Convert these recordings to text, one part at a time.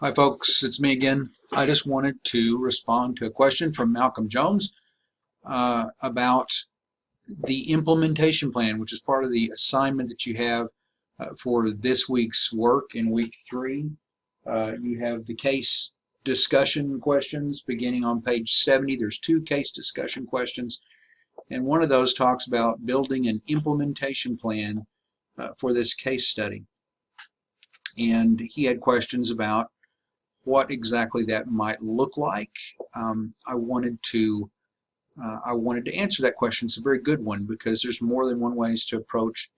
Hi folks, it's me again. I just wanted to respond to a question from Malcolm Jones about the implementation plan, which is part of the assignment that you have for this week's work in week 3. You have the case discussion questions beginning on page 70. There's 2 case discussion questions, and one of those talks about building an implementation plan for this case study. And he had questions about what exactly that might look like. I wanted to answer that question. It's a very good one because there's more than one way to approach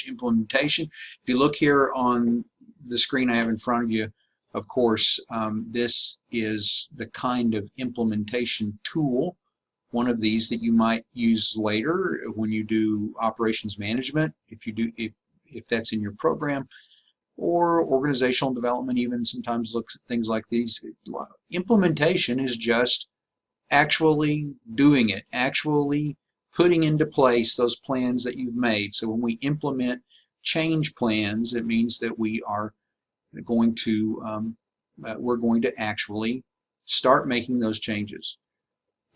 implementation. If you look here on the screen I have in front of you, of course, this is the kind of implementation tool, one of these that you might use later when you do operations management, if that's in your program, or organizational development even sometimes looks at things like these. Implementation is just actually doing it, actually putting into place those plans that you've made. So when we implement change plans, it means that we are going to actually start making those changes.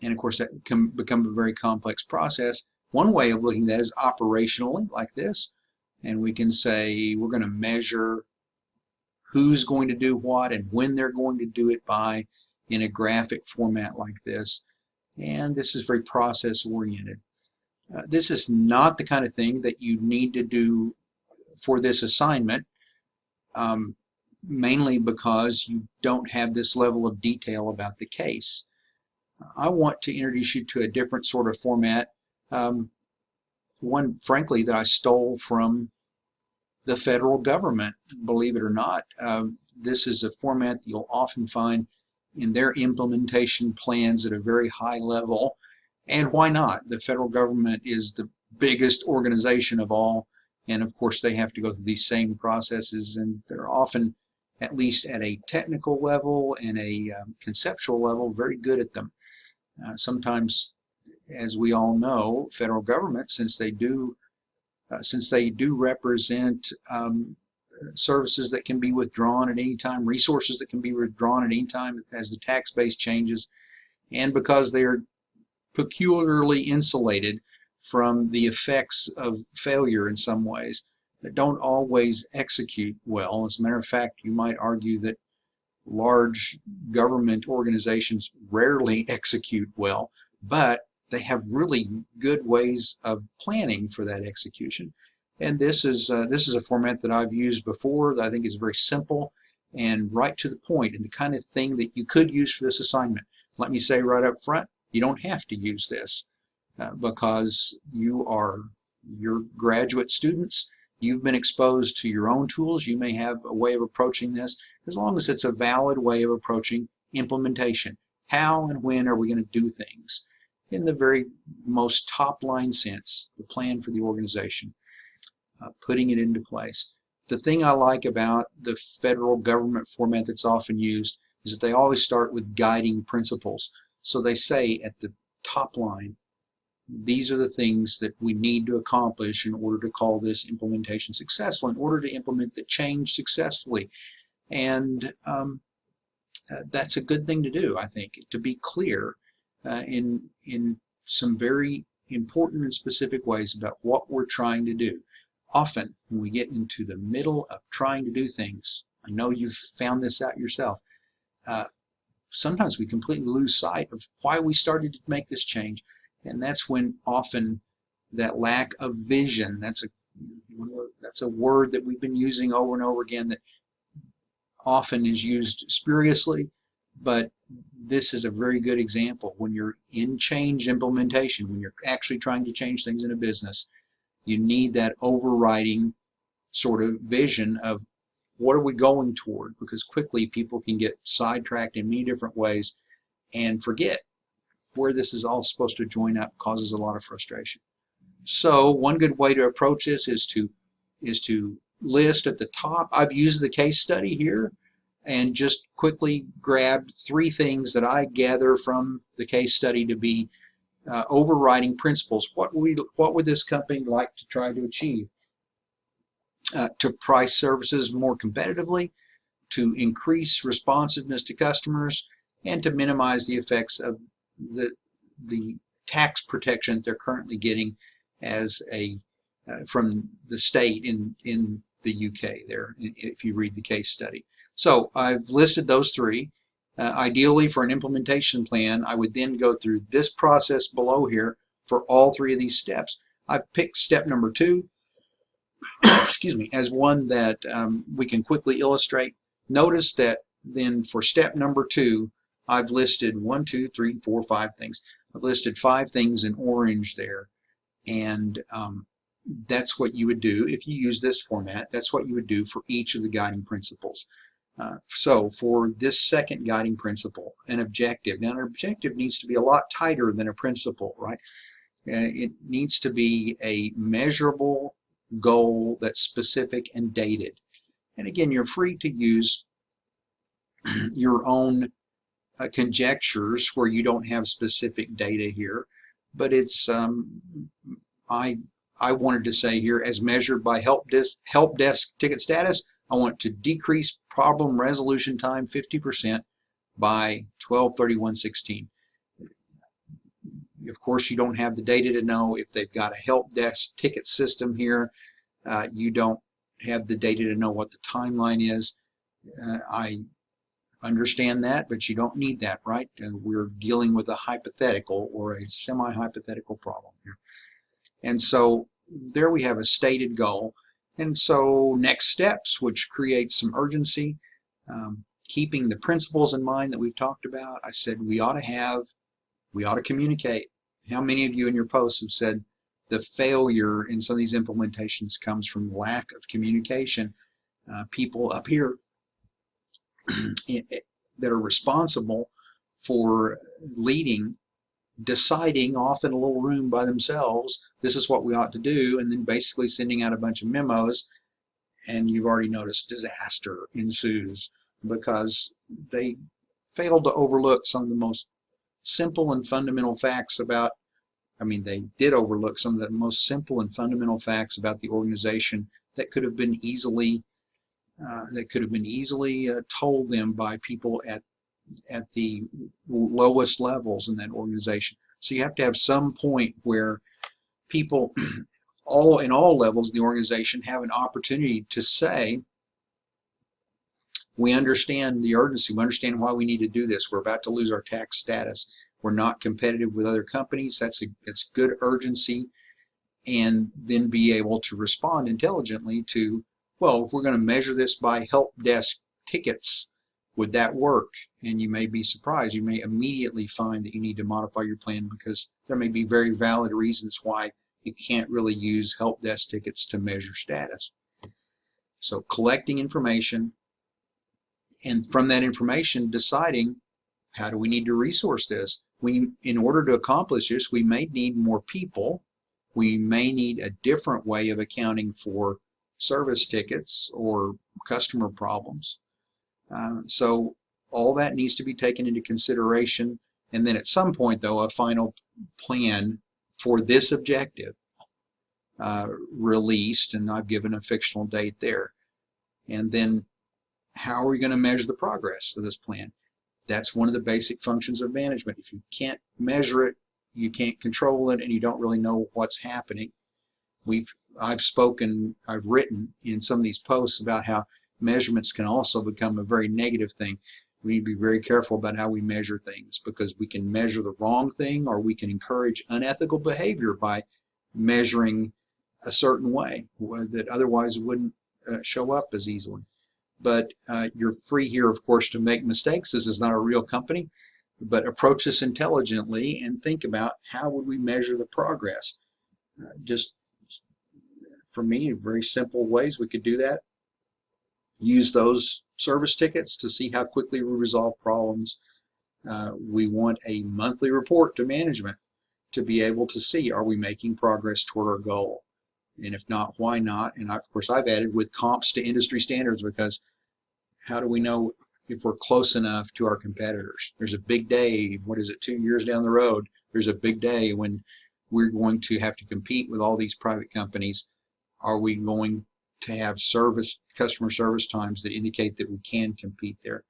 And of course that can become a very complex process. One way of looking at that is operationally, like this. And we can say we're going to measure who's going to do what and when they're going to do it by in a graphic format like this. And this is very process oriented. This is not the kind of thing that you need to do for this assignment, mainly because you don't have this level of detail about the case. I want to introduce you to a different sort of format, one frankly that I stole from the federal government, believe it or not. This is a format that you'll often find in their implementation plans at a very high level. And why not? The federal government is the biggest organization of all, and of course they have to go through these same processes, and they're often, at least at a technical level and a conceptual level, very good at them. Sometimes, as we all know, federal government, since they do represent services that can be withdrawn at any time, resources that can be withdrawn at any time as the tax base changes, and because they are peculiarly insulated from the effects of failure in some ways, that don't always execute well. As a matter of fact, you might argue that large government organizations rarely execute well, but they have really good ways of planning for that execution. And this is a format that I've used before that I think is very simple and right to the point, and the kind of thing that you could use for this assignment. Let me say right up front, you don't have to use this because you're graduate students. You've been exposed to your own tools. You may have a way of approaching this, as long as it's a valid way of approaching implementation. How and when are we going to do things? In the very most top-line sense, the plan for the organization, putting it into place. The thing I like about the federal government format that's often used is that they always start with guiding principles. So they say at the top line, these are the things that we need to accomplish in order to call this implementation successful, in order to implement the change successfully. And that's a good thing to do, I think, to be clear in some very important and specific ways about what we're trying to do. Often, when we get into the middle of trying to do things, I know you've found this out yourself, sometimes we completely lose sight of why we started to make this change. And that's when often that lack of vision, that's a word that we've been using over and over again that often is used spuriously, but this is a very good example. When you're in change implementation, when you're actually trying to change things in a business, you need that overriding sort of vision of what are we going toward, because quickly people can get sidetracked in many different ways and forget where this is all supposed to join up. Causes a lot of frustration. So one good way to approach this is to list at the top. I've used the case study here and just quickly grabbed 3 things that I gather from the case study to be overriding principles. What would this company like to try to achieve? To price services more competitively, to increase responsiveness to customers and to minimize the effects of the tax protection they're currently getting as from the state in the UK there, if you read the case study. So I've listed those three. Ideally, for an implementation plan, I would then go through this process below here for all three of these steps. I've picked step number 2, excuse me, as one that we can quickly illustrate. Notice that then for step number 2, I've listed 1, 2, 3, 4, 5 things. I've listed 5 things in orange there, and that's what you would do if you use this format. That's what you would do for each of the guiding principles. So for this second guiding principle, an objective. Now, an objective needs to be a lot tighter than a principle, right? It needs to be a measurable goal that's specific and dated. And again, you're free to use your own conjectures where you don't have specific data here, but it's I wanted to say here, as measured by help desk ticket status, I want to decrease problem resolution time 50% by 12/31/16. Of course, you don't have the data to know if they've got a help desk ticket system here. You don't have the data to know what the timeline is. I understand that, but you don't need that, right? And we're dealing with a hypothetical or a semi-hypothetical problem here. And so there we have a stated goal. And so next steps, which create some urgency, keeping the principles in mind that we've talked about. I said we ought to communicate. How many of you in your posts have said the failure in some of these implementations comes from lack of communication? People up here that are responsible for leading, deciding off in a little room by themselves, this is what we ought to do, and then basically sending out a bunch of memos, and you've already noticed disaster ensues because they failed to overlook some of the most simple and fundamental facts about, they did overlook some of the most simple and fundamental facts about the organization that could have been easily told them by people at the lowest levels in that organization. So you have to have some point where people in all levels of the organization have an opportunity to say, we understand the urgency, we understand why we need to do this, we're about to lose our tax status, we're not competitive with other companies, that's good urgency, and then be able to respond intelligently to, well, if we're going to measure this by help desk tickets, would that work? And you may be surprised. You may immediately find that you need to modify your plan because there may be very valid reasons why you can't really use help desk tickets to measure status. So collecting information, and from that information deciding, how do we need to resource this? In order to accomplish this, we may need more people. We may need a different way of accounting for service tickets or customer problems. So all that needs to be taken into consideration, and then at some point, though, a final plan for this objective released, and I've given a fictional date there. And then how are we going to measure the progress of this plan? That's one of the basic functions of management. If you can't measure it, you can't control it, and you don't really know what's happening. I've written in some of these posts about how measurements can also become a very negative thing. We need to be very careful about how we measure things, because we can measure the wrong thing, or we can encourage unethical behavior by measuring a certain way that otherwise wouldn't show up as easily. But you're free here, of course, to make mistakes. This is not a real company, but approach this intelligently and think about how would we measure the progress. Just for me, very simple ways we could do that. Use those service tickets to see how quickly we resolve problems. We want a monthly report to management to be able to see, are we making progress toward our goal? And if not, why not? And of course, I've added with comps to industry standards, because how do we know if we're close enough to our competitors? There's a big day, 2 years down the road, there's a big day when we're going to have to compete with all these private companies. Are we going to have customer service times that indicate that we can compete there.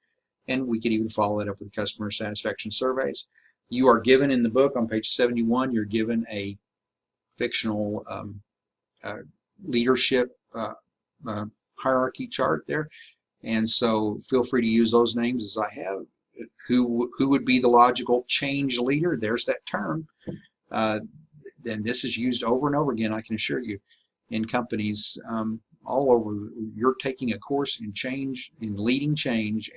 And we could even follow that up with customer satisfaction surveys. You are given in the book on page 71, you're given a fictional leadership hierarchy chart there. And so feel free to use those names as I have. Who would be the logical change leader? There's that term. Then this is used over and over again, I can assure you, in companies all over. You're taking a course in change, in leading change,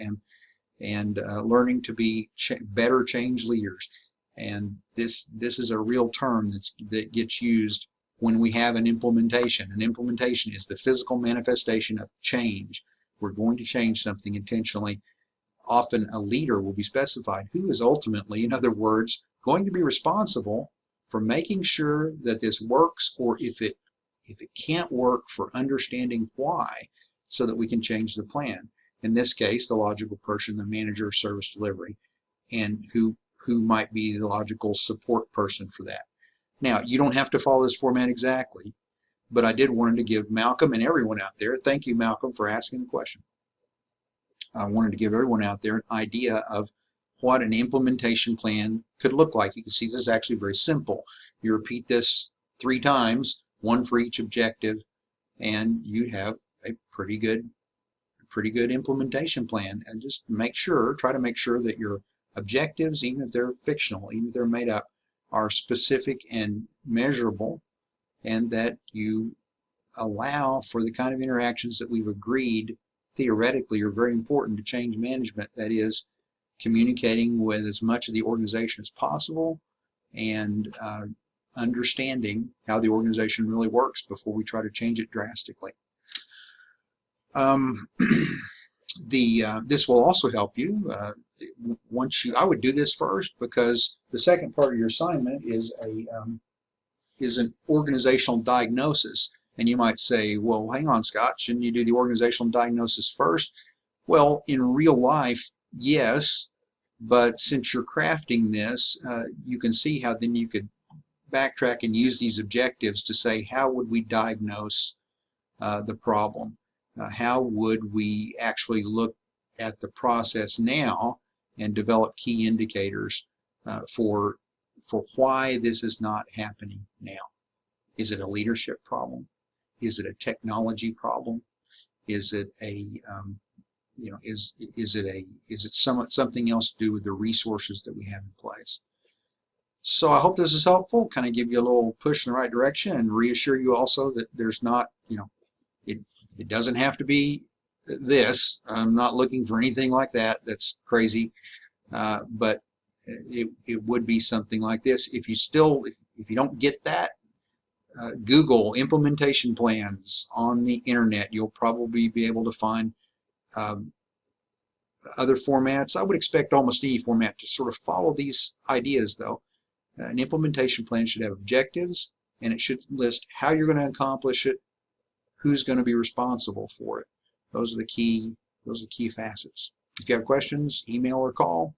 and learning to be better change leaders. And this is a real term that gets used when we have an implementation. An implementation is the physical manifestation of change. We're going to change something intentionally. Often a leader will be specified who is ultimately, in other words, going to be responsible for making sure that this works, or if it can't work, for understanding why, so that we can change the plan. In this case, the logical person, the manager of service delivery, and who might be the logical support person for that. Now, you don't have to follow this format exactly, but I did want to give Malcolm and everyone out there, thank you, Malcolm, for asking the question. I wanted to give everyone out there an idea of what an implementation plan could look like. You can see this is actually very simple. You repeat this 3 times, 1 for each objective, and you have a pretty good implementation plan. And just try to make sure that your objectives, even if they're fictional, even if they're made up, are specific and measurable, and that you allow for the kind of interactions that we've agreed theoretically are very important to change management. That is, communicating with as much of the organization as possible, and understanding how the organization really works before we try to change it drastically. This will also help you I would do this first, because the second part of your assignment is an organizational diagnosis. And you might say, well, hang on, Scott, shouldn't you do the organizational diagnosis first? Well, in real life, yes, but since you're crafting this, you can see how then you could backtrack and use these objectives to say, how would we diagnose the problem? How would we actually look at the process now and develop key indicators for why this is not happening now? Is it a leadership problem? Is it a technology problem? Is it a is it something else to do with the resources that we have in place? So I hope this is helpful, kind of give you a little push in the right direction, and reassure you also that there's not, it doesn't have to be this. I'm not looking for anything like that. That's crazy. But it would be something like this. If you don't get that, Google implementation plans on the internet. You'll probably be able to find other formats. I would expect almost any format to sort of follow these ideas, though. An implementation plan should have objectives, and it should list how you're going to accomplish it, who's going to be responsible for it. Those are the key facets. If you have questions, email or call,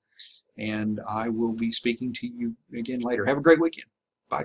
and I will be speaking to you again later. Have a great weekend. Bye.